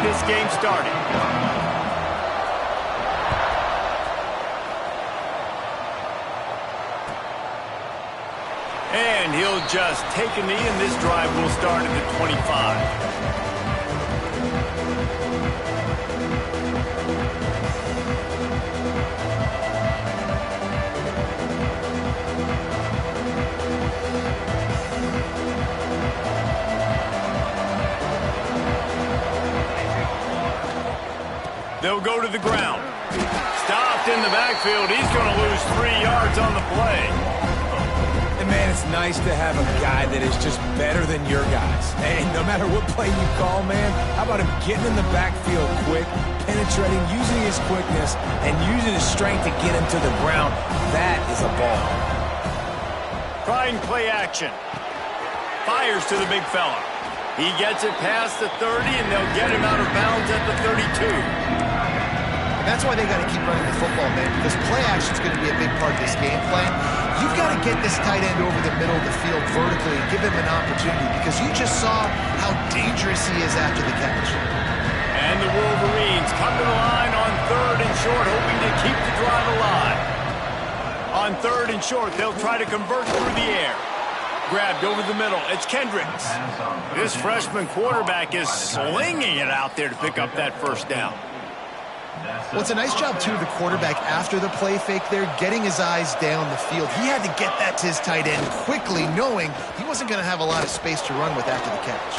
this game started. And he'll just take a knee, and this drive will start at the 25. They'll go to the ground. Stopped in the backfield. He's going to lose 3 yards on the play. And, man, it's nice to have a guy that is just better than your guys. And no matter what play you call, man, how about him getting in the backfield quick, penetrating, using his quickness, and using his strength to get him to the ground. That is a ball. Trying play action. Fires to the big fella. He gets it past the 30, and they'll get him out of bounds at the 32. That's why they got to keep running the football, man, because play action is going to be a big part of this game plan. You've got to get this tight end over the middle of the field vertically and give him an opportunity, because you just saw how dangerous he is after the catch. And the Wolverines come to the line on 3rd and short, hoping to keep the drive alive. On 3rd and short, they'll try to convert through the air. Grabbed over the middle. It's Kendricks. This freshman quarterback is slinging it out there to pick up that first down. Well, it's a nice job, too, of the quarterback after the play fake there, getting his eyes down the field. He had to get that to his tight end quickly, knowing he wasn't going to have a lot of space to run with after the catch.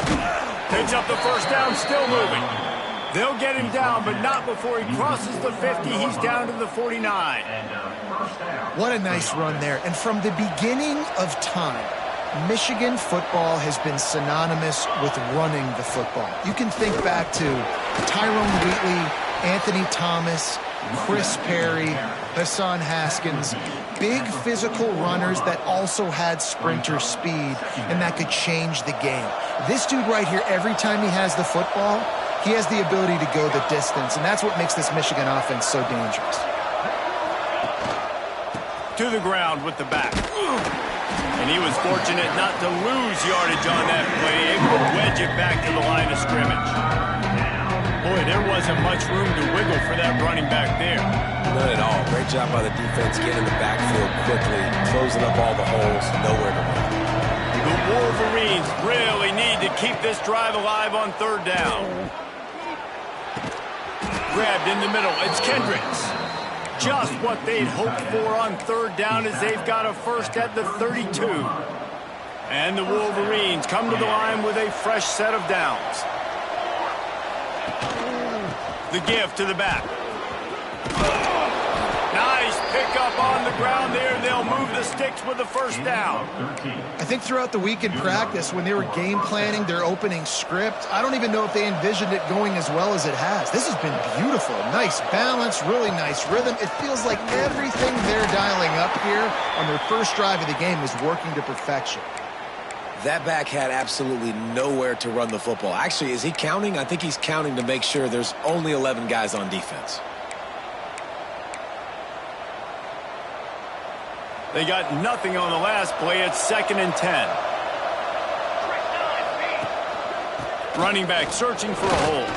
Picks up the first down, still moving. They'll get him down, but not before he crosses the 50. He's down to the 49. What a nice run there. And from the beginning of time, Michigan football has been synonymous with running the football. You can think back to Tyrone Wheatley, Anthony Thomas, Chris Perry, Hassan Haskins, big physical runners that also had sprinter speed and that could change the game. This dude right here, every time he has the football, he has the ability to go the distance, and that's what makes this Michigan offense so dangerous. To the ground with the back. And he was fortunate not to lose yardage on that play, able to wedge it back to the line of scrimmage. Boy, there wasn't much room to wiggle for that running back there. None at all. Great job by the defense getting in the backfield quickly, closing up all the holes, nowhere to run. The Wolverines really need to keep this drive alive on 3rd down. Grabbed in the middle. It's Kendricks. Just what they'd hoped for on 3rd down, as they've got a first at the 32. And the Wolverines come to the line with a fresh set of downs. The give to the back. Nice pickup on the ground there. They'll move the sticks with the first down. I think throughout the week in practice, when they were game planning their opening script, I don't even know if they envisioned it going as well as it has. This has been beautiful. Nice balance, really nice rhythm. It feels like everything they're dialing up here on their first drive of the game is working to perfection. That back had absolutely nowhere to run the football. Actually, is he counting? I think he's counting to make sure there's only 11 guys on defense. They got nothing on the last play. It's 2nd and 10. Running back searching for a hole.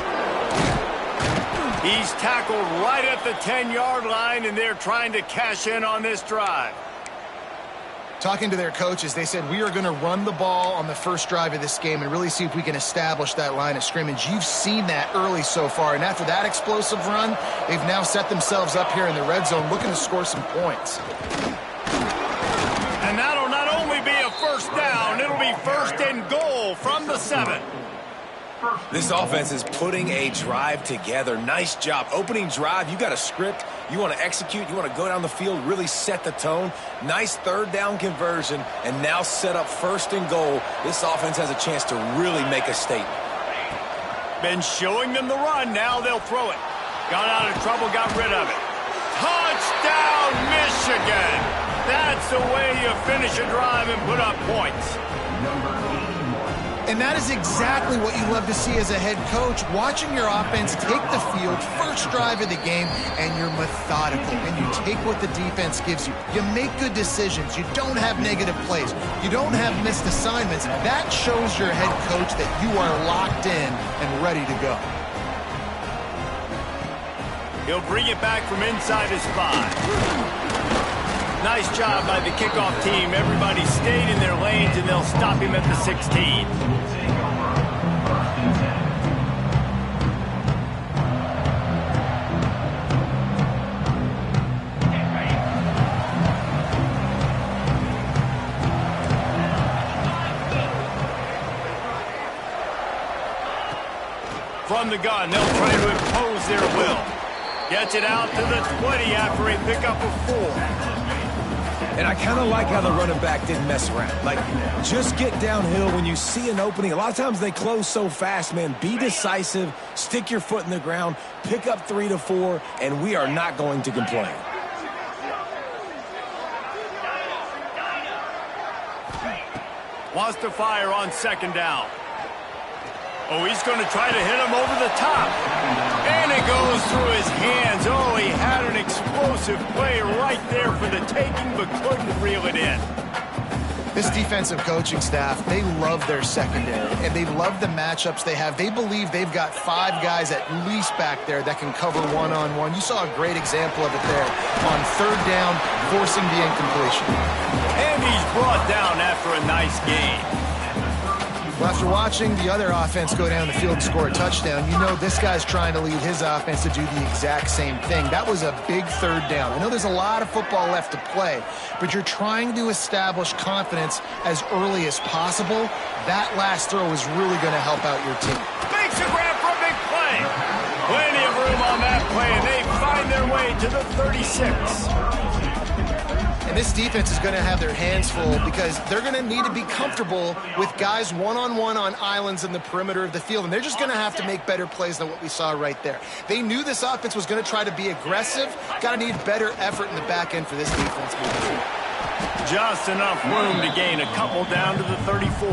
He's tackled right at the 10-yard line, and they're trying to cash in on this drive. Talking to their coaches, they said, we are going to run the ball on the first drive of this game and really see if we can establish that line of scrimmage. You've seen that early so far, and after that explosive run, they've now set themselves up here in the red zone looking to score some points. And that'll not only be a first down, it'll be 1st and goal from the 7. This offense is putting a drive together. Nice job. Opening drive, you got a script. You want to execute. You want to go down the field, really set the tone. Nice 3rd down conversion, and now set up 1st and goal. This offense has a chance to really make a statement. Been showing them the run. Now they'll throw it. Got out of trouble, got rid of it. Touchdown, Michigan! That's the way you finish a drive and put up points. And that is exactly what you love to see as a head coach, watching your offense take the field, first drive of the game, and you're methodical, and you take what the defense gives you. You make good decisions. You don't have negative plays. You don't have missed assignments. That shows your head coach that you are locked in and ready to go. He'll bring it back from inside his 5. Nice job by the kickoff team. Everybody stayed in their lanes, and they'll stop him at the 16. From the gun, they'll try to impose their will. Gets it out to the 20 after a pickup of 4. And I kind of like how the running back didn't mess around. Like, just get downhill when you see an opening. A lot of times they close so fast, man. Be decisive, stick your foot in the ground, pick up 3 to 4, and we are not going to complain. Wants to fire on 2nd down. Oh, he's going to try to hit him over the top. And it goes through his hands. Oh, he had an explosive play right there for the taking, but couldn't reel it in. This defensive coaching staff, they love their secondary, and they love the matchups they have. They believe they've got 5 guys at least back there that can cover one-on-one. You saw a great example of it there on 3rd down, forcing the incompletion. And he's brought down after a nice gain. Well, after watching the other offense go down the field and score a touchdown, you know this guy's trying to lead his offense to do the exact same thing. That was a big 3rd down. I know there's a lot of football left to play, but you're trying to establish confidence as early as possible. That last throw is really going to help out your team. Makes a grab for a big play. Plenty of room on that play, and they find their way to the 36. And this defense is going to have their hands full because they're going to need to be comfortable with guys one-on-one on islands in the perimeter of the field. And they're just going to have to make better plays than what we saw right there. They knew this offense was going to try to be aggressive. Got to need better effort in the back end for this defense moving forward. Just enough room to gain a couple down to the 34.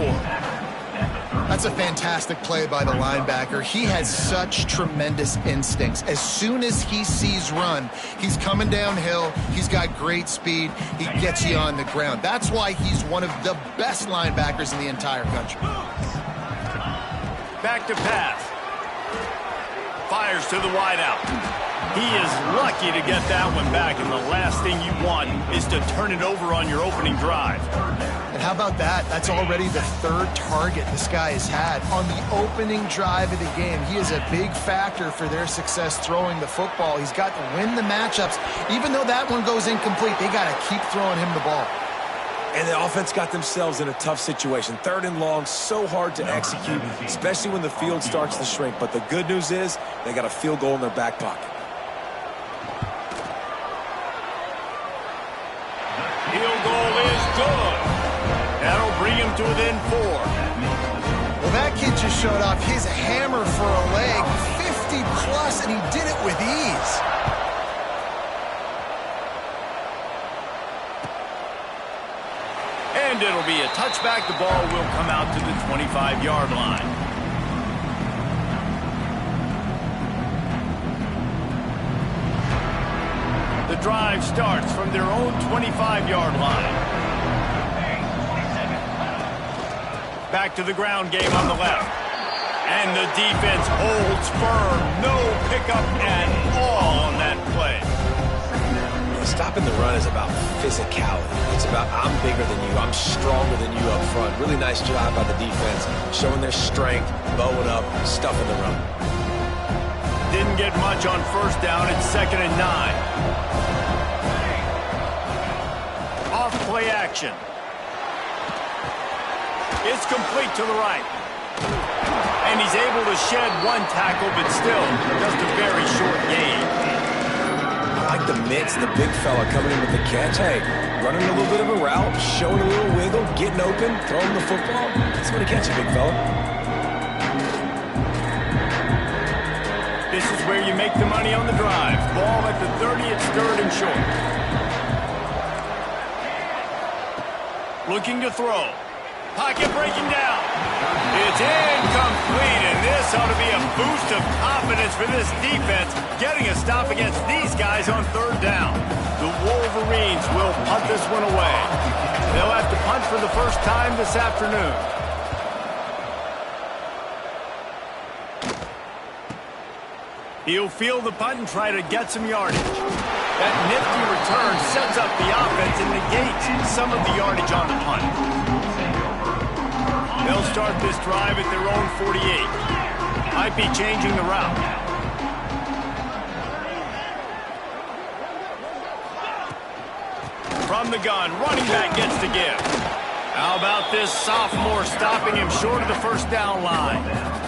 That's a fantastic play by the linebacker. He has such tremendous instincts. As soon as he sees run, he's coming downhill. He's got great speed. He gets you on the ground. That's why he's one of the best linebackers in the entire country. Back to pass. Fires to the wideout. He is lucky to get that one back, and the last thing you want is to turn it over on your opening drive. And how about that? That's already the 3rd target this guy has had on the opening drive of the game. He is a big factor for their success throwing the football. He's got to win the matchups. Even though that one goes incomplete, they got to keep throwing him the ball. And the offense got themselves in a tough situation. 3rd and long, so hard to execute, especially when the field starts to shrink. But the good news is they got a field goal in their back pocket. Field goal is good. That'll bring him to within 4. Well, that kid just showed off his hammer for a leg, 50+, and he did it with ease. And it'll be a touchback. The ball will come out to the 25-yard line. The drive starts from their own 25-yard line. Back to the ground game on the left. And the defense holds firm. No pickup at all on that play. Stopping the run is about physicality. It's about I'm bigger than you, I'm stronger than you up front. Really nice job by the defense, showing their strength, bowing up, stuffing the run. Didn't get much on 1st down. It's 2nd and 9. Off play action. It's complete to the right. And he's able to shed 1 tackle, but still just a very short gain. I like the mix, the big fella coming in with the catch. Hey, running a little bit of a route, showing a little wiggle, getting open, throwing the football. That's going to catch a big fella. This is where you make the money on the drive. Ball at the 30, it's 3rd and short. Looking to throw. Pocket breaking down. It's incomplete, and this ought to be a boost of confidence for this defense, getting a stop against these guys on 3rd down. The Wolverines will punt this one away. They'll have to punt for the first time this afternoon. He'll field the punt and try to get some yardage. That nifty return sets up the offense and negates some of the yardage on the punt. They'll start this drive at their own 48. Might be changing the route. From the gun, running back gets to give. How about this sophomore stopping him short of the first down line?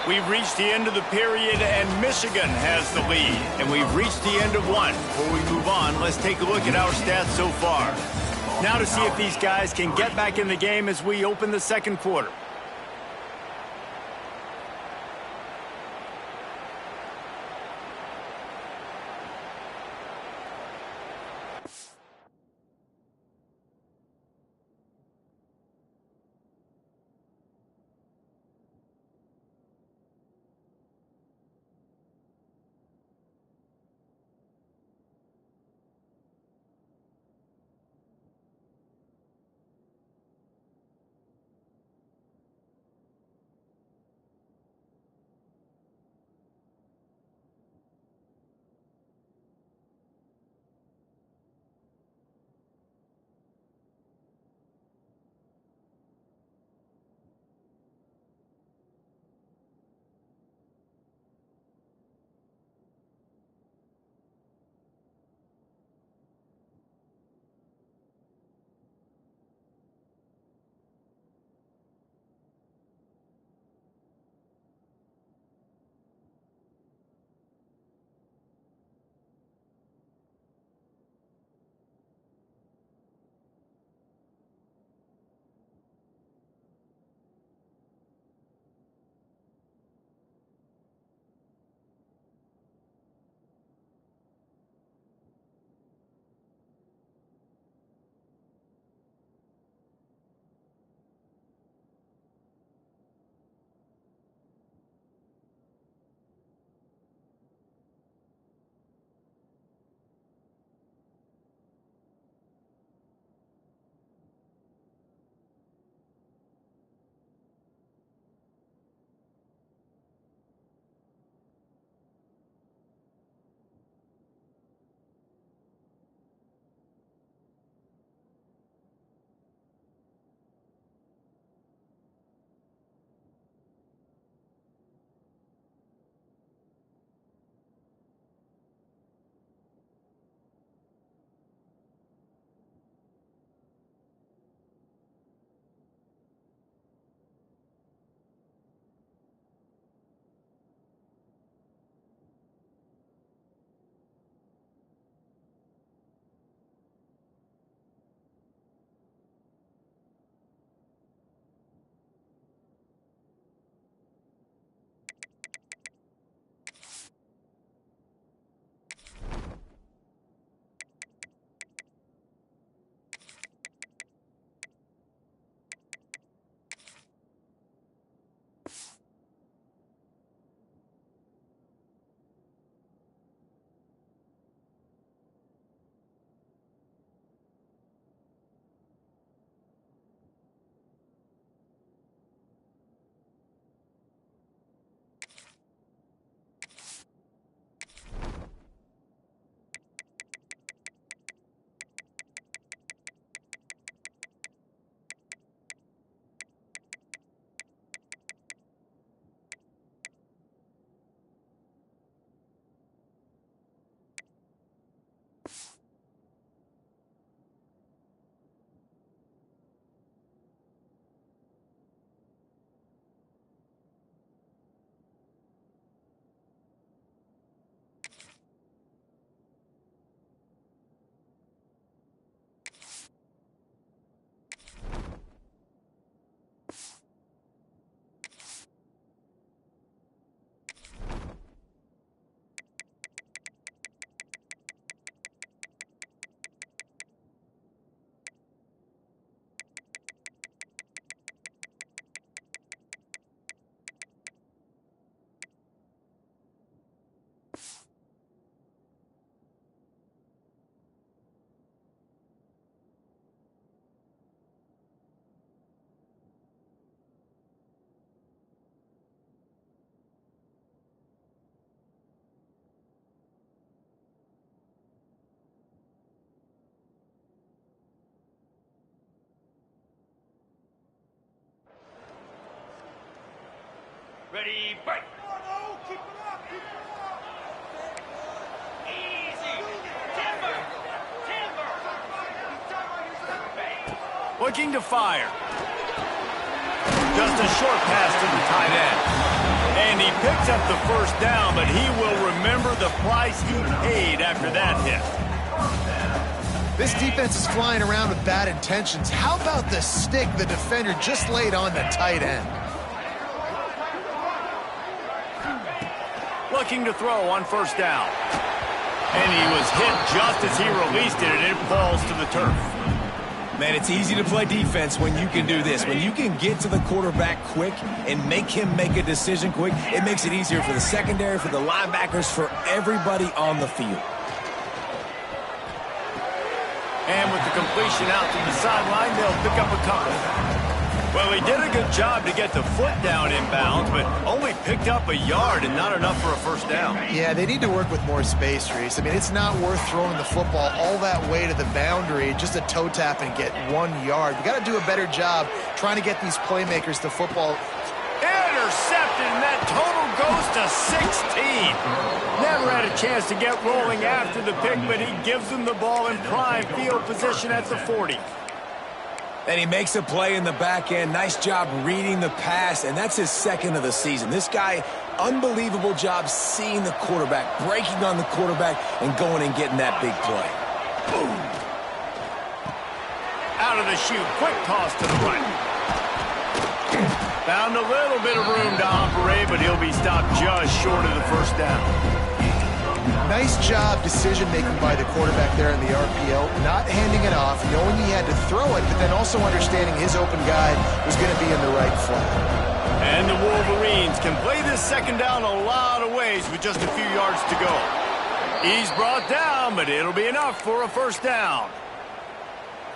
We've reached the end of the period, and Michigan has the lead. And we've reached the end of one. Before we move on, let's take a look at our stats so far. Now to see if these guys can get back in the game as we open the second quarter. Ready, break. Easy. Timber. Looking to fire. Just a short pass to the tight end. And he picks up the first down, but he will remember the price he paid after that hit. This defense is flying around with bad intentions. How about the stick the defender just laid on the tight end? Looking to throw on first down. And he was hit just as he released it, and it falls to the turf. Man, it's easy to play defense when you can do this. When you can get to the quarterback quick and make him make a decision quick, it makes it easier for the secondary, for the linebackers, for everybody on the field. And with the completion out to the sideline, they'll pick up a couple. Well, he did a good job to get the foot down inbounds, but only picked up a yard and not enough for a first down. Yeah, they need to work with more space, Reese. I mean, it's not worth throwing the football all that way to the boundary, just a toe tap and get 1 yard. You got to do a better job trying to get these playmakers the football. Intercepted, and that total goes to 16. Never had a chance to get rolling after the pick, but he gives them the ball in prime field position at the 40. And he makes a play in the back end. Nice job reading the pass, and that's his second of the season. This guy, unbelievable job seeing the quarterback, breaking on the quarterback, and going and getting that big play. Boom. Out of the chute, quick toss to the right. Found a little bit of room to operate, but he'll be stopped just short of the first down. Nice job decision-making by the quarterback there in the RPO, not handing it off, knowing he had to throw it, but then also understanding his open guy was going to be in the right flat. And the Wolverines can play this second down a lot of ways with just a few yards to go. He's brought down, but it'll be enough for a first down.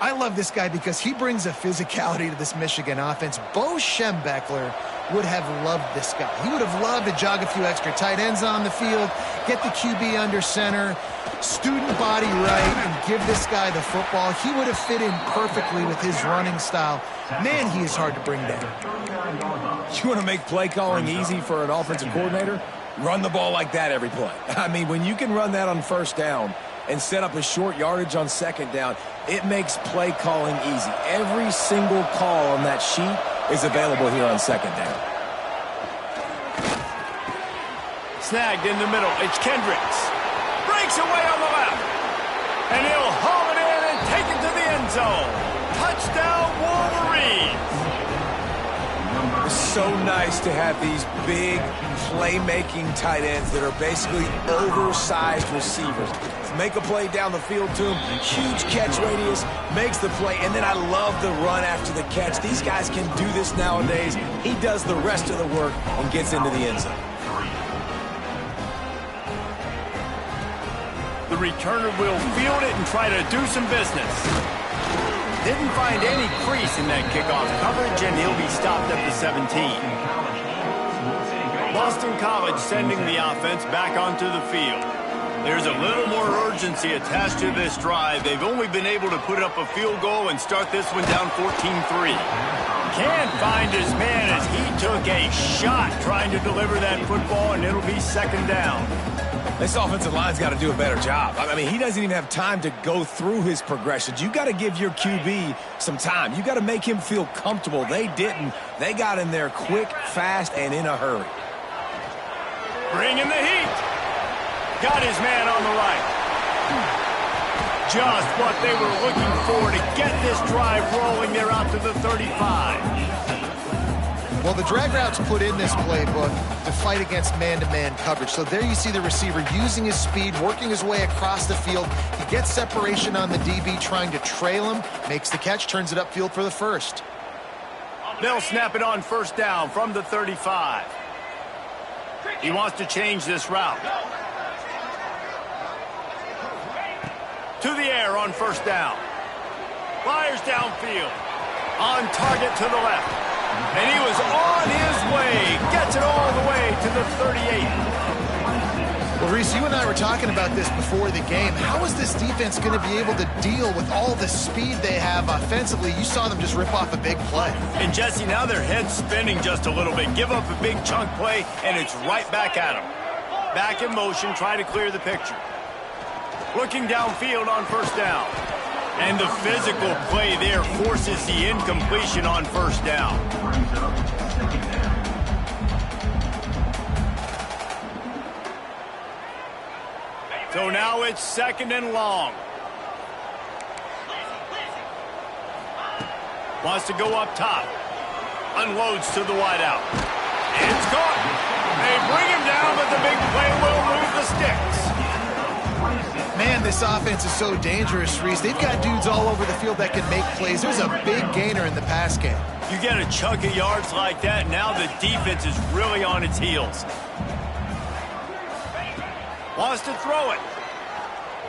I love this guy because he brings a physicality to this Michigan offense. Bo Schembechler would have loved this guy. He would have loved to jog a few extra tight ends on the field, get the QB under center, student body right, and give this guy the football. He would have fit in perfectly with his running style. Man, he is hard to bring down. You want to make play calling easy for an offensive coordinator? Run the ball like that every play. I mean, when you can run that on first down and set up a short yardage on second down, it makes play calling easy. Every single call on that sheet is available here on second down. Snagged in the middle. It's Kendricks. Breaks away on the left. And he'll haul it in and take it to the end zone. Touchdown, Wolverines. It's so nice to have these big playmaking tight ends that are basically oversized receivers. Make a play down the field to him, huge catch radius, makes the play, and then I love the run after the catch. These guys can do this nowadays. He does the rest of the work and gets into the end zone. The returner will field it and try to do some business. Didn't find any crease in that kickoff coverage, and he'll be stopped at the 17. Boston College sending the offense back onto the field. There's a little more urgency attached to this drive. They've only been able to put up a field goal and start this one down 14-3. Can't find his man as he took a shot trying to deliver that football, and it'll be second down. This offensive line's got to do a better job. I mean, he doesn't even have time to go through his progressions. You got to give your QB some time. You got to make him feel comfortable. They didn't. They got in there quick, fast, and in a hurry. Bringing the heat. Got his man on the right. Just what they were looking for to get this drive rolling. They're out to the 35. Well, the drag routes put in this playbook to fight against man-to-man coverage. So there you see the receiver using his speed, working his way across the field. He gets separation on the DB, trying to trail him, makes the catch, turns it upfield for the first. They'll snap it on first down from the 35. He wants to change this route. To the air on first down. Fires downfield. On target to the left. And he was on his way. Gets it all the way to the 38. Well, Reese, you and I were talking about this before the game. How is this defense going to be able to deal with all the speed they have offensively? You saw them just rip off a big play. And, Jesse, now their head's spinning just a little bit. Give up a big chunk play, and it's right back at them. Back in motion, try to clear the picture. Looking downfield on first down. And the physical play there forces the incompletion on first down. So now it's 2nd and long. Wants to go up top. Unloads to the wideout. It's caught. They bring him down, but the big play will move the sticks. Man, this offense is so dangerous, Reese. They've got dudes all over the field that can make plays. There's a big gainer in the pass game. You get a chunk of yards like that, now the defense is really on its heels. Wants to throw it.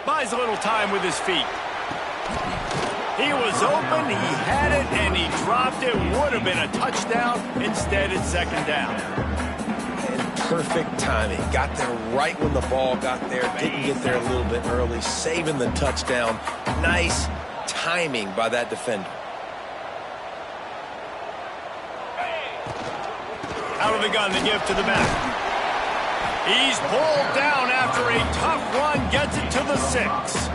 Buys a little time with his feet. He was open, he had it, and he dropped it. Would have been a touchdown. Instead, it's 2nd down. And perfect timing. Got there right when the ball got there. Didn't get there a little bit early. Saving the touchdown. Nice timing by that defender. Out of the gun, the give to the back. He's pulled down after a tough run, gets it to the 6.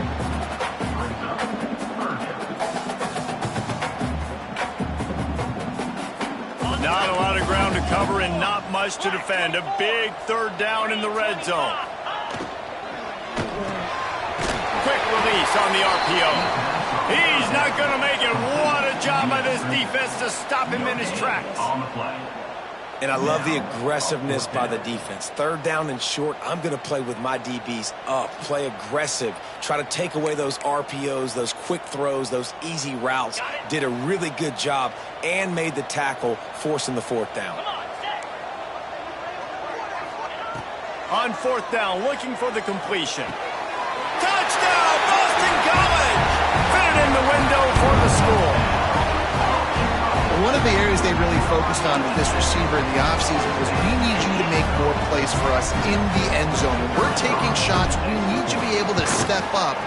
Not a lot of ground to cover and not much to defend. A big 3rd down in the red zone. Quick release on the RPO. He's not going to make it. What a job by this defense to stop him in his tracks. And I love the aggressiveness by the defense. 3rd down and short, I'm going to play with my DBs up, play aggressive, try to take away those RPOs, those quick throws, those easy routes. Did a really good job and made the tackle, forcing the 4th down. On 4th down, looking for the completion. Touchdown, Boston College! Fit it in the window for the score. One of the areas they really focused on with this receiver in the offseason was we need you to make more plays for us in the end zone. When we're taking shots, we need you to be able to step up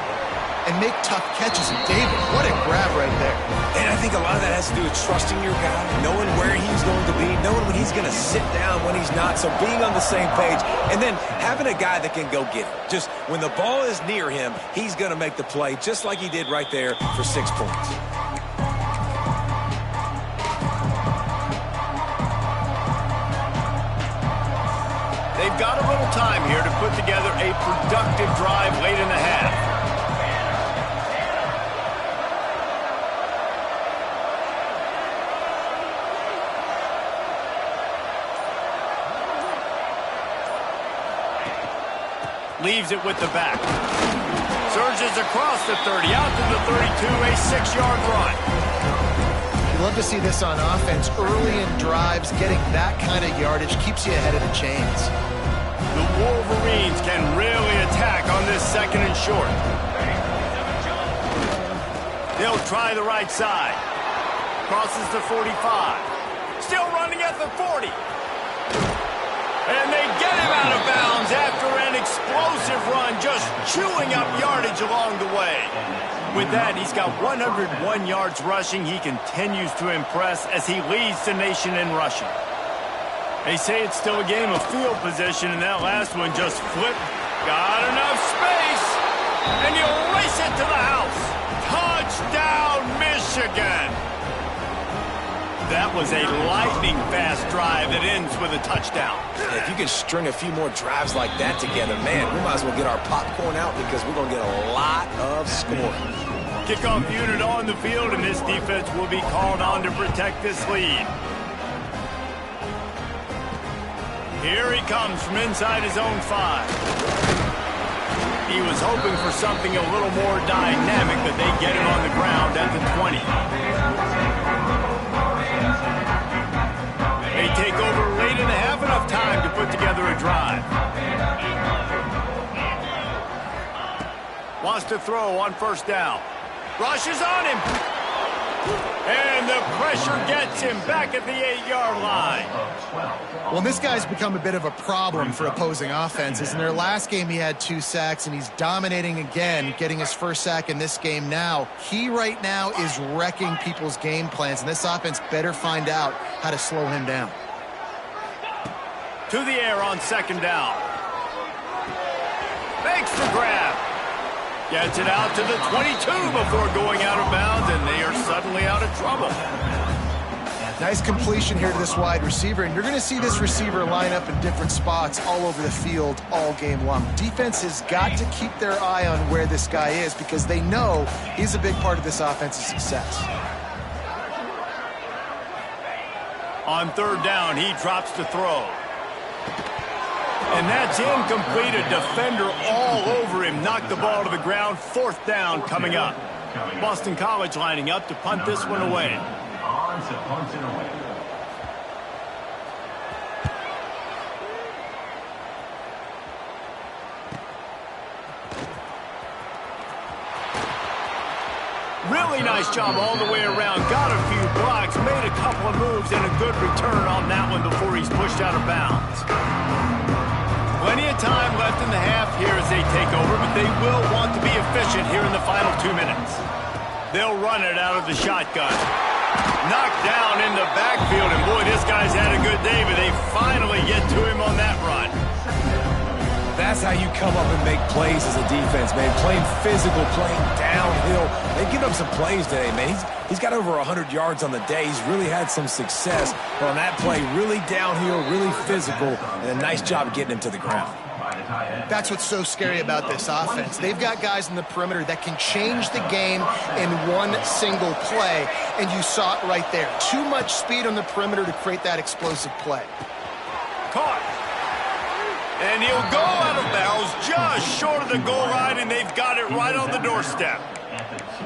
and make tough catches. And David, what a grab right there. And I think a lot of that has to do with trusting your guy, knowing where he's going to be, knowing when he's going to sit down, when he's not. So being on the same page, and then having a guy that can go get it. Just when the ball is near him, he's going to make the play, just like he did right there for 6 points. They've got a little time here to put together a productive drive late in the half. Leaves it with the back. Surges across the 30, out to the 32, a 6-yard run. You love to see this on offense. Early in drives, getting that kind of yardage keeps you ahead of the chains. The Wolverines can really attack on this 2nd and short. They'll try the right side. Crosses the 45. Still running at the 40. And they get him out of bounds after an explosive run, just chewing up yardage along the way. With that, he's got 101 yards rushing. He continues to impress as he leads the nation in rushing. They say it's still a game of field position, and that last one just flipped. Got enough space, and you'll race it to the house. Touchdown, Michigan! That was a lightning-fast drive that ends with a touchdown. If you can string a few more drives like that together, man, we might as well get our popcorn out because we're going to get a lot of scoring. Kickoff unit on the field, and this defense will be called on to protect this lead. Here he comes from inside his own 5. He was hoping for something a little more dynamic, but they get him on the ground at the 20. They take over late in the half, enough time to put together a drive. Wants to throw on 1st down. Rushes on him. And the pressure gets him back at the 8-yard line. Well, this guy's become a bit of a problem for opposing offenses. In their last game, he had 2 sacks, and he's dominating again, getting his first sack in this game now. He right now is wrecking people's game plans, and this offense better find out how to slow him down. To the air on 2nd down. Makes the grab. Gets it out to the 22 before going out of bounds, and they are suddenly out of trouble. Nice completion here to this wide receiver, and you're going to see this receiver line up in different spots all over the field all game long. Defense has got to keep their eye on where this guy is because they know he's a big part of this offense's success. On 3rd down, he drops to throw. And that's incomplete. A defender all over him. Knocked the ball to the ground. 4th down coming up. Boston College lining up to punt this one away. On to punt it away. Really nice job all the way around. Got a few blocks, made a couple of moves, and a good return on that one before he's pushed out of bounds. Plenty of time left in the half here as they take over, but they will want to be efficient here in the final 2 minutes. They'll run it out of the shotgun. Knocked down in the backfield, and boy, this guy's had a good day, but they finally get to him on that run. That's how you come up and make plays as a defense, man. Playing physical, playing downhill. They've given up some plays today, man. He's got over 100 yards on the day. He's really had some success. But on that play, really downhill, really physical, and a nice job getting him to the ground. That's what's so scary about this offense. They've got guys in the perimeter that can change the game in one single play, and you saw it right there. Too much speed on the perimeter to create that explosive play. Caught. And he'll go out of bounds just short of the goal line, and they've got it right on the doorstep.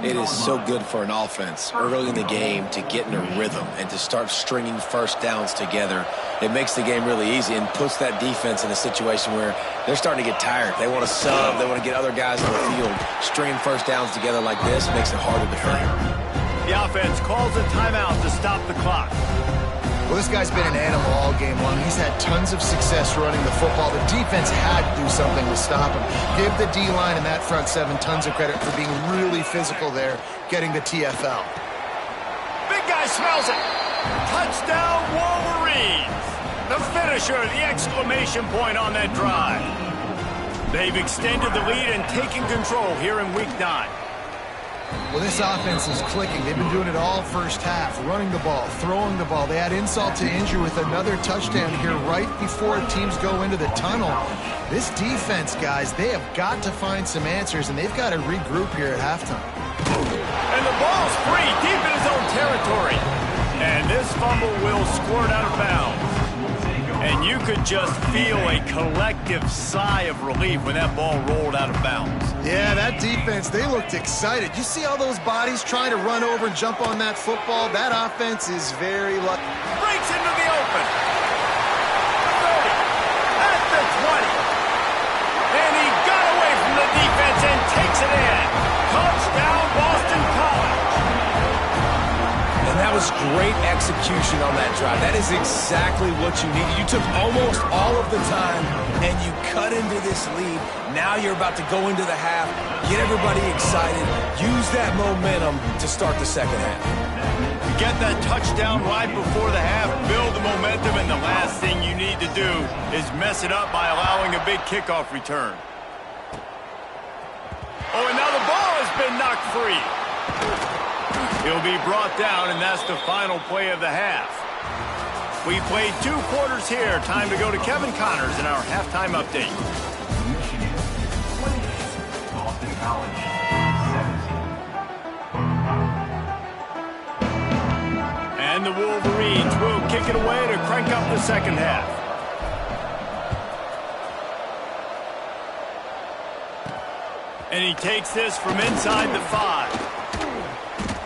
It is so good for an offense early in the game to get in a rhythm and to start stringing first downs together. It makes the game really easy and puts that defense in a situation where they're starting to get tired. They want to sub. They want to get other guys on the field. Stringing first downs together like this makes it harder to hurt. The offense calls a timeout to stop the clock. Well, this guy's been an animal all game long. He's had tons of success running the football. The defense had to do something to stop him. Give the D-line and that front 7 tons of credit for being really physical there, getting the TFL. Big guy smells it. Touchdown, Wolverines. The finisher, the exclamation point on that drive. They've extended the lead and taken control here in Week 9. Well, this offense is clicking. They've been doing it all first half, running the ball, throwing the ball. They had insult to injury with another touchdown here right before teams go into the tunnel. This defense, guys, they have got to find some answers, and they've got to regroup here at halftime. And the ball's free, deep in his own territory. And this fumble will squirt out of bounds. And you could just feel a collective sigh of relief when that ball rolled out of bounds. Yeah, that defense, they looked excited. You see all those bodies trying to run over and jump on that football? That offense is very lucky. Breaks into the open. 30, at the 20. And he got away from the defense and takes it in. Touchdown, Boston College. And that was great execution on that drive. That is exactly what you needed. You took almost all of the time, and you cut into this lead. Now you're about to go into the half, get everybody excited, use that momentum to start the second half. You get that touchdown right before the half, build the momentum, and the last thing you need to do is mess it up by allowing a big kickoff return. Oh, and now the ball has been knocked free. He'll be brought down, and that's the final play of the half. We played 2 quarters here. Time to go to Kevin Connors in our halftime update. Michigan 28, Boston College 17. And the Wolverines will kick it away to crank up the second half. And he takes this from inside the 5.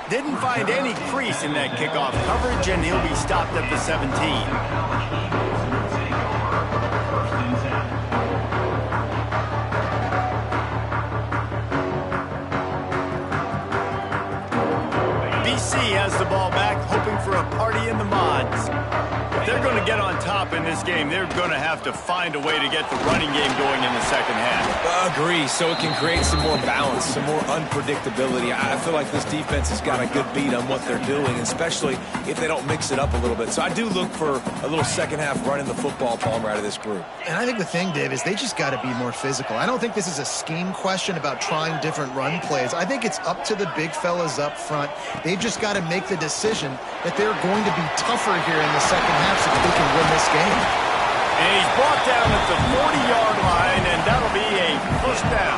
Didn't find any crease in that kickoff coverage, and he'll be stopped at the 17. BC has the ball back, hoping for a party in the mods. If they're going to get on top in this game, they're going to have to find a way to get the running game going in the second half. Agree, so it can create some more balance, some more unpredictability. I feel like this defense has got a good beat on what they're doing, especially if they don't mix it up a little bit. So I do look for a little second half running the football, Palmer, out of this group. And I think the thing, Dave, is they just got to be more physical. I don't think this is a scheme question about trying different run plays. I think it's up to the big fellas up front. They've just got to make the decision that they're going to be tougher here in the second half so that they can win this game. And he's brought down at the 40-yard line, and that'll be a first down.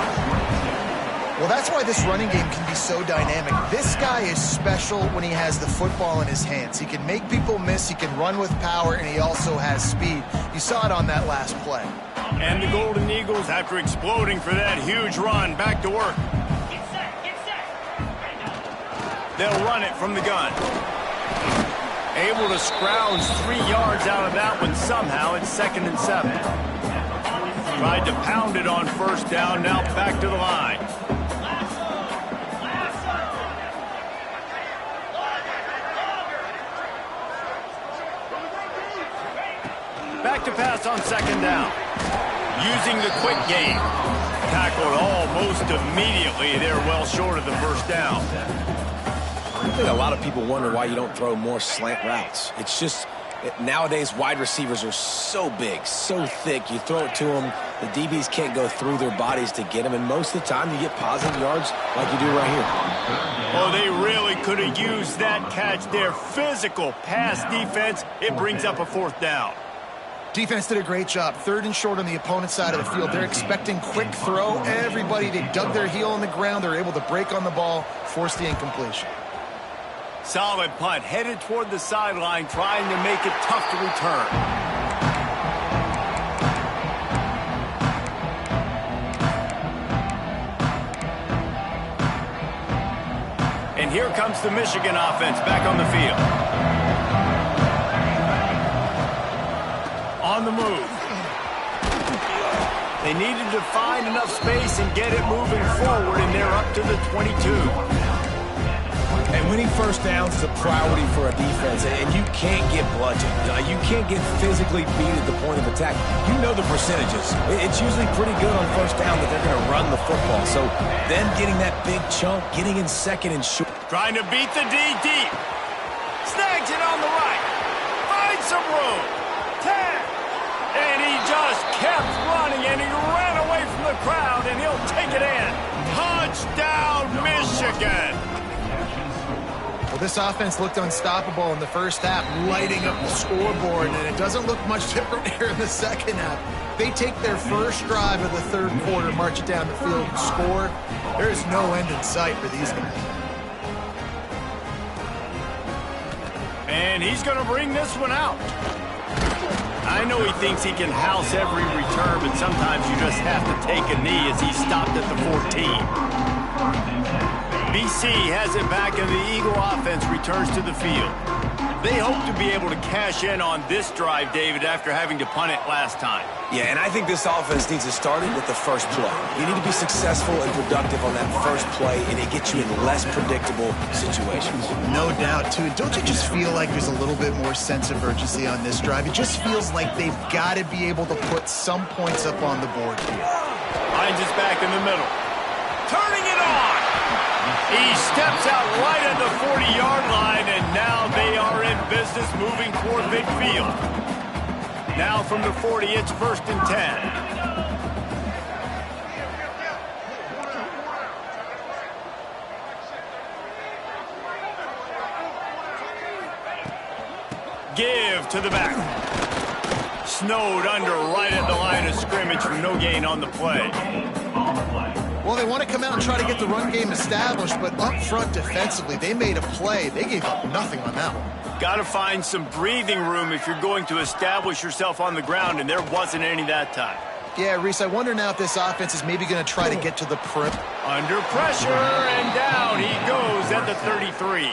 Well, that's why this running game can be so dynamic. This guy is special when he has the football in his hands. He can make people miss, he can run with power, and he also has speed. You saw it on that last play. And the Golden Eagles, after exploding for that huge run, back to work. Get set, get set. They'll run it from the gun. Able to scrounge 3 yards out of that one somehow. It's 2nd and 7. Tried to pound it on first down, now back to the line. Back to pass on 2nd down. Using the quick game. Tackled almost immediately. They're well short of the first down. I think a lot of people wonder why you don't throw more slant routes. It's just nowadays wide receivers are so big, so thick. You throw it to them, the DBs can't go through their bodies to get them, and most of the time you get positive yards like you do right here. Oh, they really could have used that catch there. Physical pass defense. It brings up a 4th down. Defense did a great job. 3rd and short on the opponent's side of the field. They're expecting quick throw. Everybody, they dug their heel on the ground. They're able to break on the ball, force the incompletion. Solid punt, headed toward the sideline, trying to make it tough to return. And here comes the Michigan offense back on the field. On the move. They needed to find enough space and get it moving forward, and they're up to the 22. And winning first downs is a priority for a defense, and you can't get bludgeoned. You can't get physically beat at the point of attack. You know the percentages. It's usually pretty good on first down that they're going to run the football. So then getting that big chunk, getting in 2nd and short. Trying to beat the D deep. Snags it on the right. Finds some room. 10. And he just kept running, and he ran away from the crowd, and he'll take it in. Touchdown, Michigan. Well, this offense looked unstoppable in the first half, lighting up the scoreboard, and it doesn't look much different here in the second half. They take their first drive of the 3rd quarter, march it down the field, and score. There is no end in sight for these guys. And he's going to bring this one out. I know he thinks he can house every return, but sometimes you just have to take a knee as he stopped at the 14. BC has it back, and the Eagle offense returns to the field. They hope to be able to cash in on this drive, David, after having to punt it last time. Yeah, and I think this offense needs to start it with the first play. You need to be successful and productive on that first play, and it gets you in less predictable situations. No doubt, too. Don't you just feel like there's a little bit more sense of urgency on this drive? It just feels like they've got to be able to put some points up on the board here. Hines is back in the middle. Turning it on! He steps out right at the 40-yard line, and now they are in business moving toward midfield. Now from the 40, it's 1st and 10. Give to the back. Snowed under right at the line of scrimmage for no gain on the play. Well, they want to come out and try to get the run game established, but up front defensively, they made a play. They gave up nothing on that one. Got to find some breathing room if you're going to establish yourself on the ground, and there wasn't any that time. Yeah, Reese, I wonder now if this offense is maybe going to try to get to the perimeter. Under pressure, and down he goes at the 33.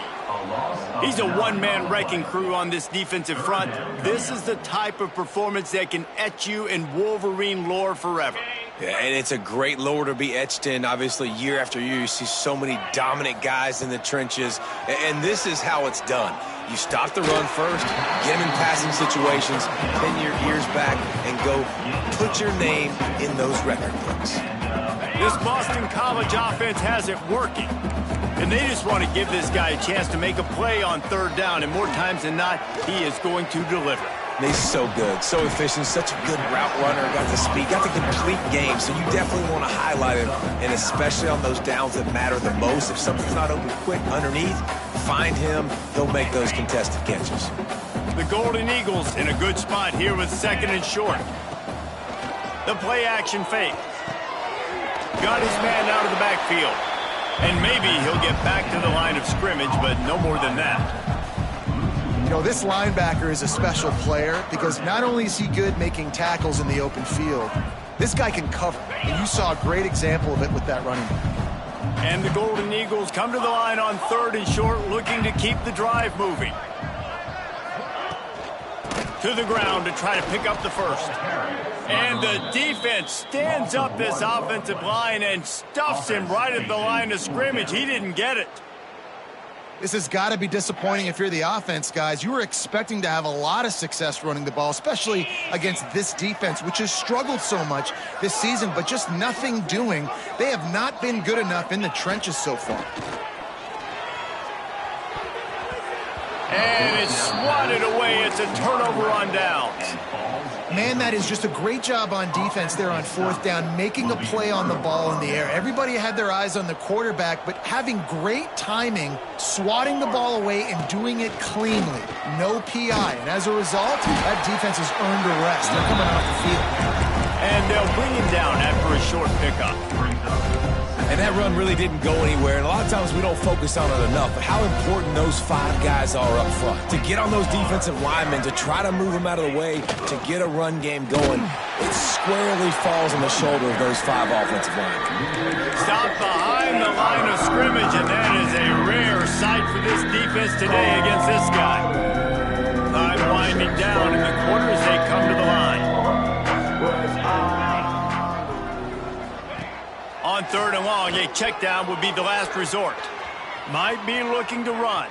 He's a one-man wrecking crew on this defensive front. This is the type of performance that can etch you in Wolverine lore forever. Yeah, and it's a great lore to be etched in. Obviously, year after year, you see so many dominant guys in the trenches, and this is how it's done. You stop the run first, get them in passing situations, pin your ears back, and go put your name in those record books. This Boston College offense has it working, and they just want to give this guy a chance to make a play on third down, and more times than not, he is going to deliver. He's so good, so efficient, such a good route runner, got the speed, got the complete game, so you definitely want to highlight him, and especially on those downs that matter the most. If something's not open quick underneath, find him, he'll make those contested catches. The Golden Eagles in a good spot here with 2nd and short. The play action fake. Got his man out of the backfield, and maybe he'll get back to the line of scrimmage, but no more than that. You know, this linebacker is a special player because not only is he good making tackles in the open field, this guy can cover. And you saw a great example of it with that running back. And the Golden Eagles come to the line on 3rd and short, looking to keep the drive moving. To the ground to try to pick up the first. And the defense stands up this offensive line and stuffs him right at the line of scrimmage. He didn't get it. This has got to be disappointing if you're the offense, guys. You were expecting to have a lot of success running the ball, especially against this defense, which has struggled so much this season, but just nothing doing. They have not been good enough in the trenches so far. And it's swatted away. It's a turnover on downs. Man, that is just a great job on defense there on 4th down, making a play on the ball in the air. Everybody had their eyes on the quarterback, but having great timing, swatting the ball away and doing it cleanly. No PI. And as a result, that defense has earned a rest. They're coming off the field. And they'll bring him down after a short pickup. And that run really didn't go anywhere, and a lot of times we don't focus on it enough, but how important those 5 guys are up front. To get on those defensive linemen, to try to move them out of the way, to get a run game going, it squarely falls on the shoulder of those 5 offensive linemen. Stop behind the line of scrimmage, and that is a rare sight for this defense today against this guy. Time winding down in the quarter as they come to the line. On 3rd and long, a check down would be the last resort. Might be looking to run.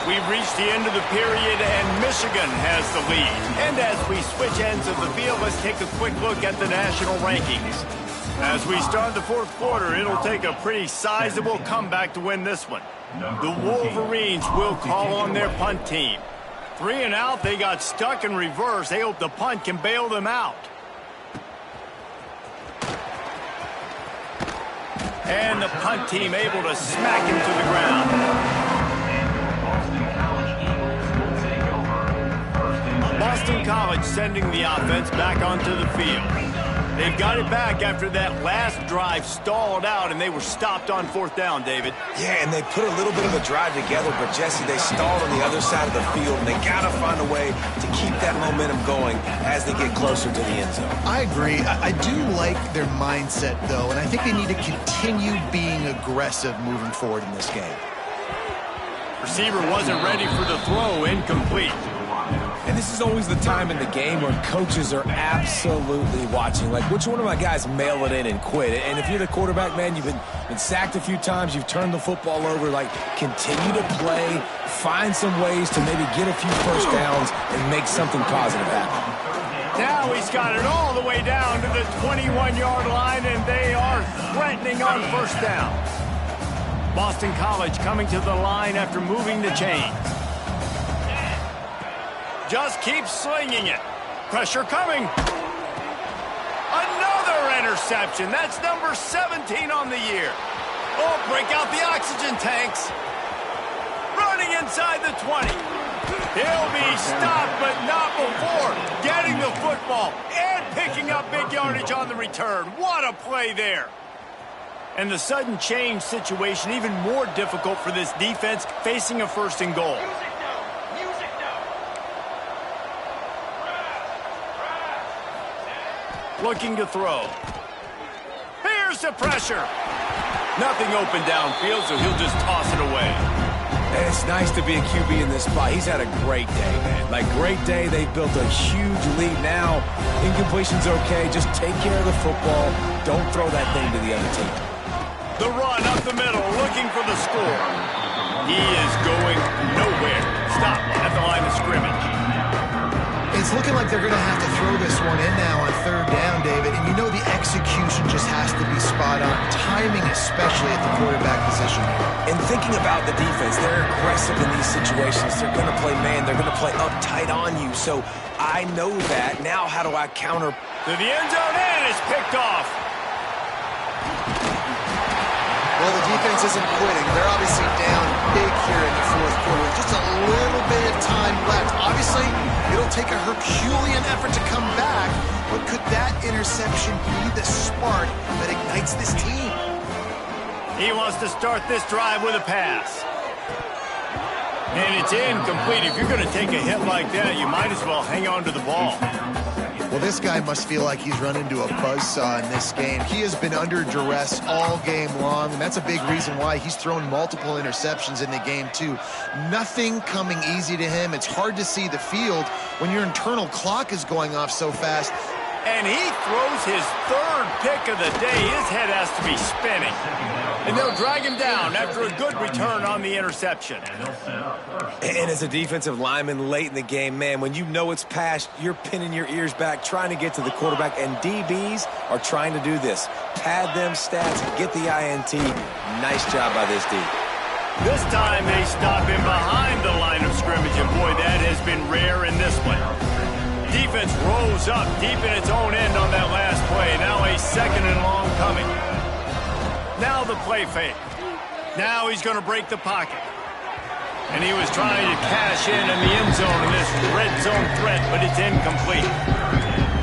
We've reached the end of the period, and Michigan has the lead. And as we switch ends of the field, let's take a quick look at the national rankings. As we start the 4th quarter, it'll take a pretty sizable comeback to win this one. The Wolverines will call on their punt team. 3 and out, they got stuck in reverse. They hope the punt can bail them out. And the punt team able to smack him to the ground. Boston College sending the offense back onto the field. They've got it back after that last drive stalled out, and they were stopped on 4th down, David. Yeah, and they put a little bit of a drive together, but, Jesse, they stalled on the other side of the field, and they got to find a way to keep that momentum going as they get closer to the end zone. I agree. I do like their mindset, though, and I think they need to continue being aggressive moving forward in this game. Receiver wasn't ready for the throw, incomplete. And this is always the time in the game where coaches are absolutely watching. Like, which one of my guys mail it in and quit? And if you're the quarterback, man, you've been sacked a few times, you've turned the football over, like, continue to play, find some ways to maybe get a few first downs and make something positive happen. Now he's got it all the way down to the 21-yard line, and they are threatening on 1st down. Boston College coming to the line after moving the chains. Just keep slinging it. Pressure coming. Another interception. That's number 17 on the year. Oh, break out the oxygen tanks. Running inside the 20. He'll be stopped, but not before getting the football and picking up big yardage on the return. What a play there. And the sudden change situation even more difficult for this defense facing a 1st and goal. Looking to throw. Here's the pressure. Nothing open downfield, so he'll just toss it away. And it's nice to be a QB in this spot. He's had a great day, man. Like, great day. They've built a huge lead now. Incompletion's okay. Just take care of the football. Don't throw that thing to the other team. The run up the middle, looking for the score. He is going nowhere. Stop at the line of scrimmage. It's looking like they're going to have to throw this one in now on third down, David. And you know the execution just has to be spot on. Timing, especially at the quarterback position. And thinking about the defense, they're aggressive in these situations. They're going to play man. They're going to play uptight on you. So I know that. Now how do I counter? To the end zone, and it's picked off. Well, the defense isn't quitting. They're obviously down big here in the fourth quarter. Just a little bit of time left. Obviously, it'll take a Herculean effort to come back, but could that interception be the spark that ignites this team? He wants to start this drive with a pass. And it's incomplete. If you're going to take a hit like that, you might as well hang on to the ball. Well, this guy must feel like he's run into a buzzsaw in this game. He has been under duress all game long, and that's a big reason why he's thrown multiple interceptions in the game, too. Nothing coming easy to him. It's hard to see the field when your internal clock is going off so fast. And he throws his third pick of the day. His head has to be spinning. And they'll drag him down after a good return on the interception. And as a defensive lineman late in the game, man, when you know it's past, you're pinning your ears back, trying to get to the quarterback. And DBs are trying to do this. Pad them stats, get the INT. Nice job by this D. This time they stop him behind the line of scrimmage. And boy, that has been rare in this one. Defense rolls up deep in its own end on that last play. Now a second and long coming. Now the play fake. Now he's going to break the pocket. And he was trying to cash in the end zone in this red zone threat, but it's incomplete.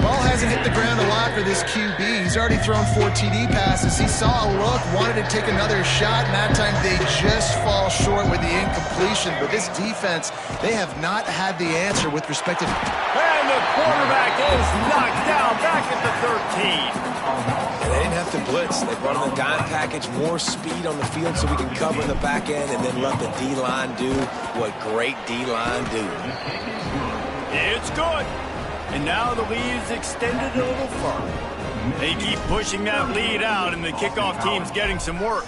Ball hasn't hit the ground a lot for this QB. He's already thrown 4 TD passes. He saw a look, wanted to take another shot, and that time they just fall short with the incompletion. But this defense, they have not had the answer with respect to... And the quarterback is knocked down back at the 13. And they didn't have to blitz. They brought in the dime package, more speed on the field so we can cover in the back end, and then let the D-line do what great D-line do. It's good. And now the lead is extended a little further. They keep pushing that lead out, and the kickoff team's getting some work.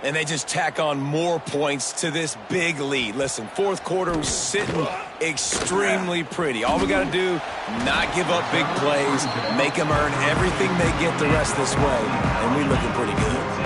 And they just tack on more points to this big lead. Listen, fourth quarter was sitting extremely pretty. All we got to do, not give up big plays, make them earn everything they get the rest this way, and we're looking pretty good.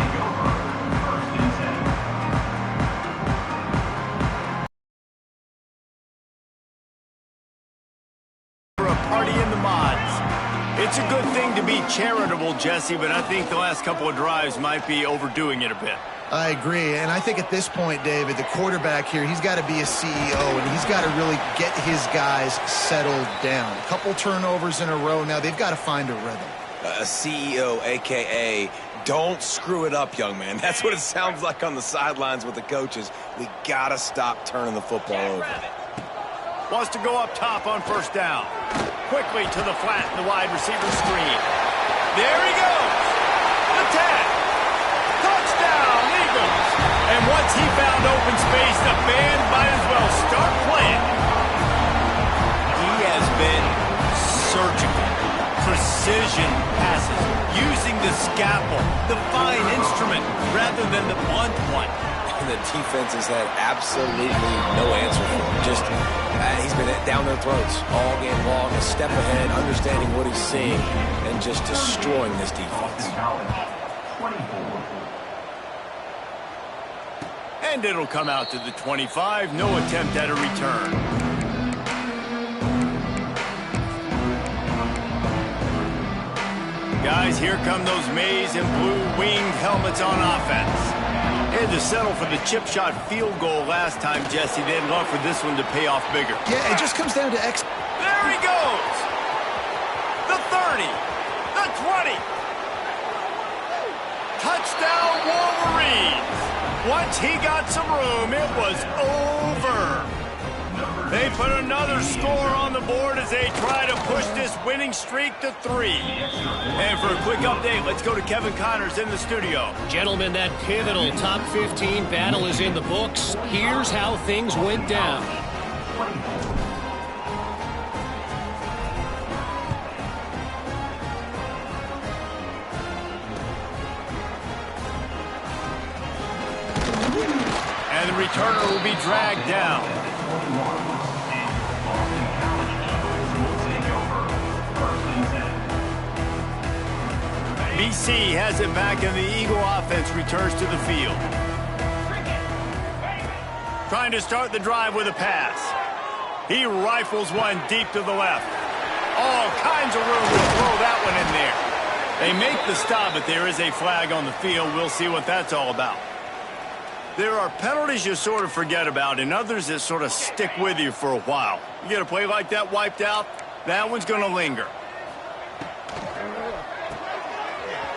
It's a good thing to be charitable, Jesse, but I think the last couple of drives might be overdoing it a bit. I agree, and I think at this point, David, the quarterback here, he's got to be a CEO, and he's got to really get his guys settled down. A couple turnovers in a row now. They've got to find a rhythm. A CEO, a.k.a. don't screw it up, young man. That's what it sounds like on the sidelines with the coaches. We got to stop turning the football over. Wants to go up top on first down. Quickly to the flat in the wide receiver screen. There he goes. The tag. Touchdown, Eagles. And once he found open space, the band might as well start playing. He has been surgical. Precision passes. Using the scalpel, the fine instrument, rather than the blunt one. And the defense has had absolutely no answer for him. Just, he's been down their throats all game long, a step ahead, understanding what he's seeing, and just destroying this defense. And it'll come out to the 25. No attempt at a return. Guys, here come those maize and blue winged helmets on offense. They had to settle for the chip shot field goal last time, Jesse. They'd love for this one to pay off bigger. Yeah, it just comes down to There he goes! The 30, the 20. Touchdown, Wolverines! Once he got some room, it was over. They put another score on the board as they try to push this winning streak to 3. And for a quick update, let's go to Kevin Connors in the studio. Gentlemen, that pivotal top 15 battle is in the books. Here's how things went down. And the returner will be dragged down. BC has it back, and the Eagle offense returns to the field. Trying to start the drive with a pass. He rifles one deep to the left. All kinds of room to throw that one in there. They make the stop, but there is a flag on the field. We'll see what that's all about. There are penalties you sort of forget about and others that sort of stick with you for a while. You get a play like that wiped out, that one's going to linger.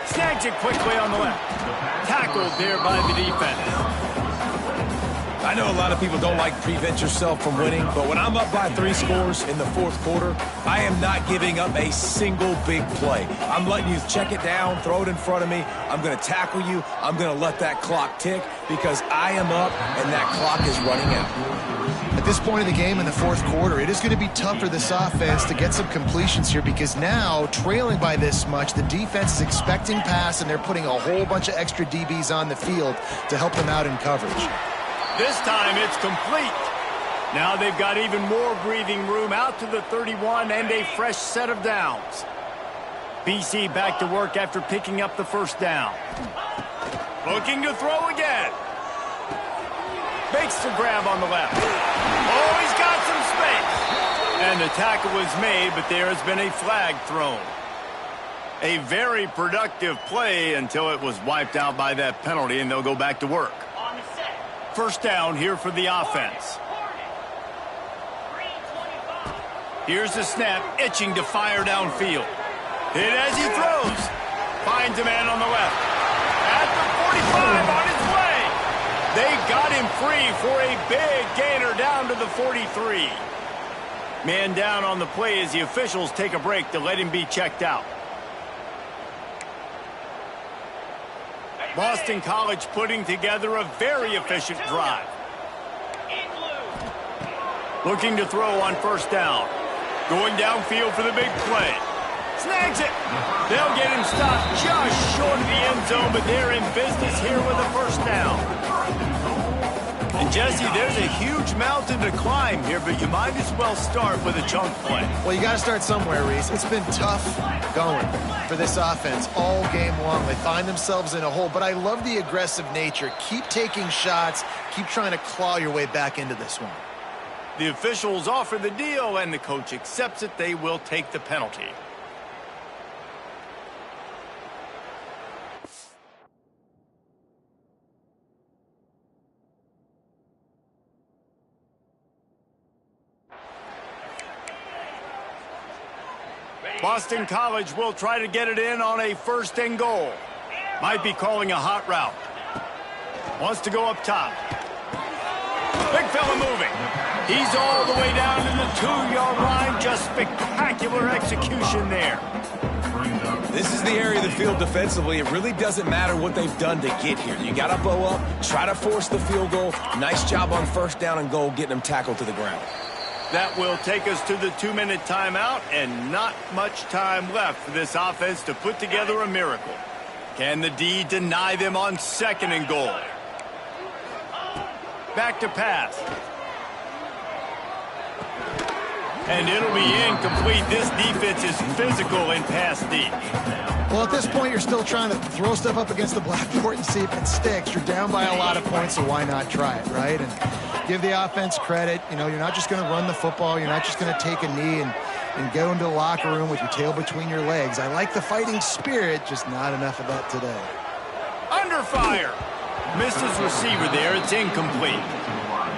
Snags it quickly on the left. Tackled there by the defense. I know a lot of people don't like prevent yourself from winning, but when I'm up by 3 scores in the fourth quarter, I am not giving up a single big play. I'm letting you check it down, throw it in front of me. I'm going to tackle you. I'm going to let that clock tick because I am up and that clock is running out. At this point of the game in the fourth quarter, it is going to be tough for this offense to get some completions here because now, trailing by this much, the defense is expecting pass and they're putting a whole bunch of extra DBs on the field to help them out in coverage. This time it's complete. Now they've got even more breathing room out to the 31 and a fresh set of downs. BC back to work after picking up the first down. Looking to throw again. Makes the grab on the left. Oh, he's got some space. And the tackle was made, but there has been a flag thrown. A very productive play until it was wiped out by that penalty, and they'll go back to work. First down here for the offense. Here's the snap, itching to fire downfield. Hit as he throws. Finds a man on the left. At the 45 on his way. They got him free for a big gainer down to the 43. Man down on the play as the officials take a break to let him be checked out. Boston College putting together a very efficient drive. Looking to throw on first down. Going downfield for the big play. Snags it. They'll get him stopped just short of the end zone, but they're in business here with a first down. And Jesse, there's a huge mountain to climb here, but you might as well start with a chunk play. Well, you got to start somewhere, Reese. It's been tough going for this offense all game long. They find themselves in a hole, but I love the aggressive nature. Keep taking shots. Keep trying to claw your way back into this one. The officials offer the deal, and the coach accepts it. They will take the penalty. Boston College will try to get it in on a first and goal. Might be calling a hot route. Wants to go up top. Big fella moving. He's all the way down to the 2-yard line. Just spectacular execution there. This is the area of the field defensively. It really doesn't matter what they've done to get here. You got to bow up, try to force the field goal. Nice job on first down and goal, getting them tackled to the ground. That will take us to the 2-minute timeout, and not much time left for this offense to put together a miracle. Can the D deny them on second and goal? Back to pass. And it'll be incomplete. This defense is physical in pass D. Well, at this point, you're still trying to throw stuff up against the blackboard and see if it sticks. You're down by a lot of points, so why not try it, right? And give the offense credit. You know, you're not just going to run the football. You're not just going to take a knee and go into the locker room with your tail between your legs. I like the fighting spirit, just not enough of that today. Under fire. Misses receiver there. It's incomplete.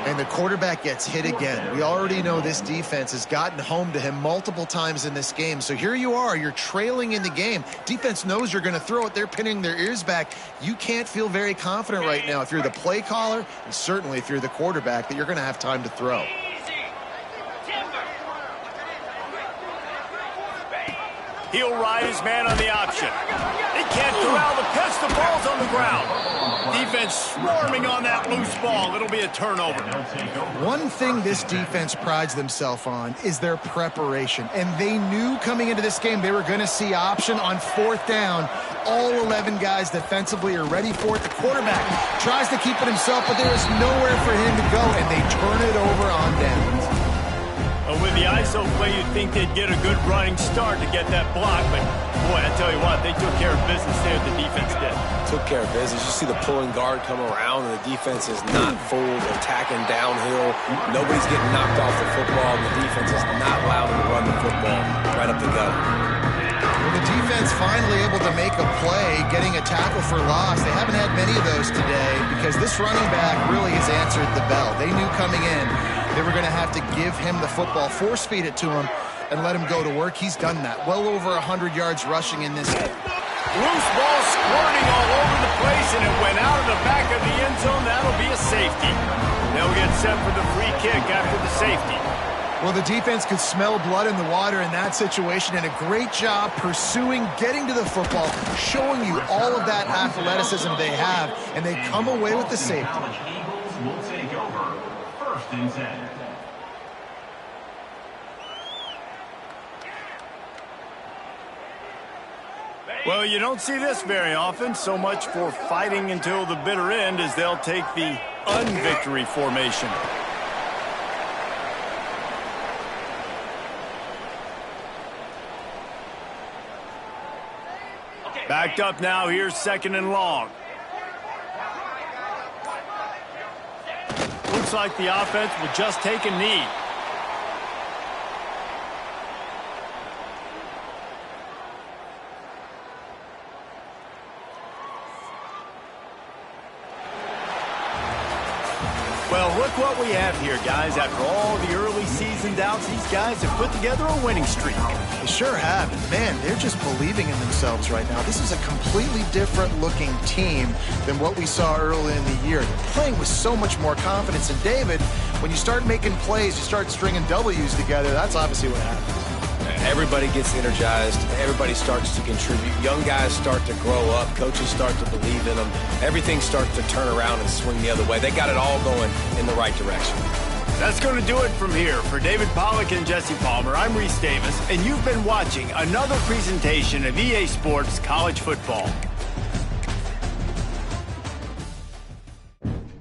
And the quarterback gets hit again. We already know this defense has gotten home to him multiple times in this game. So here you are. You're trailing in the game. Defense knows you're going to throw it. They're pinning their ears back. You can't feel very confident right now if you're the play caller, and certainly if you're the quarterback, that you're going to have time to throw. He'll ride his man on the option. He can't corral the pitch. The ball's on the ground. Defense swarming on that loose ball. It'll be a turnover. One thing this defense prides themselves on is their preparation. And they knew coming into this game they were going to see option on 4th down. All 11 guys defensively are ready for it. The quarterback tries to keep it himself, but there is nowhere for him to go, and they turn it over on downs. With the ISO play, you'd think they'd get a good running start to get that block, but boy, I tell you what, they took care of business there. The defense did. Took care of business. You see the pulling guard come around, and the defense is not fooled, attacking downhill. Nobody's getting knocked off the football, and the defense is not allowed them to run the football right up the gut. Well, the defense finally able to make a play, getting a tackle for loss. They haven't had many of those today because this running back really has answered the bell. They knew coming in they were going to have to give him the football, force feed it to him, and let him go to work. He's done that. Well over 100 yards rushing in this game. Loose ball squirting all over the place, and it went out of the back of the end zone. That'll be a safety. They'll get set for the free kick after the safety. Well, the defense could smell blood in the water in that situation, and a great job pursuing, getting to the football, showing you all of that athleticism they have, and they come away with the safety. Eagles will take over. 1st and 10. Well, you don't see this very often. So much for fighting until the bitter end as they'll take the unvictory formation. Backed up now. Here's 2nd and long. Looks like the offense will just take a knee. Well, look what we have here, guys. After all the early season doubts, these guys have put together a winning streak. They sure have. And man, they're just believing in themselves right now. This is a completely different looking team than what we saw early in the year. They're playing with so much more confidence. And David, when you start making plays, you start stringing W's together, that's obviously what happens. Everybody gets energized. Everybody starts to contribute. Young guys start to grow up. Coaches start to believe in them. Everything starts to turn around and swing the other way. They got it all going in the right direction. That's going to do it from here. For David Pollack and Jesse Palmer, I'm Reese Davis, and you've been watching another presentation of EA Sports College Football.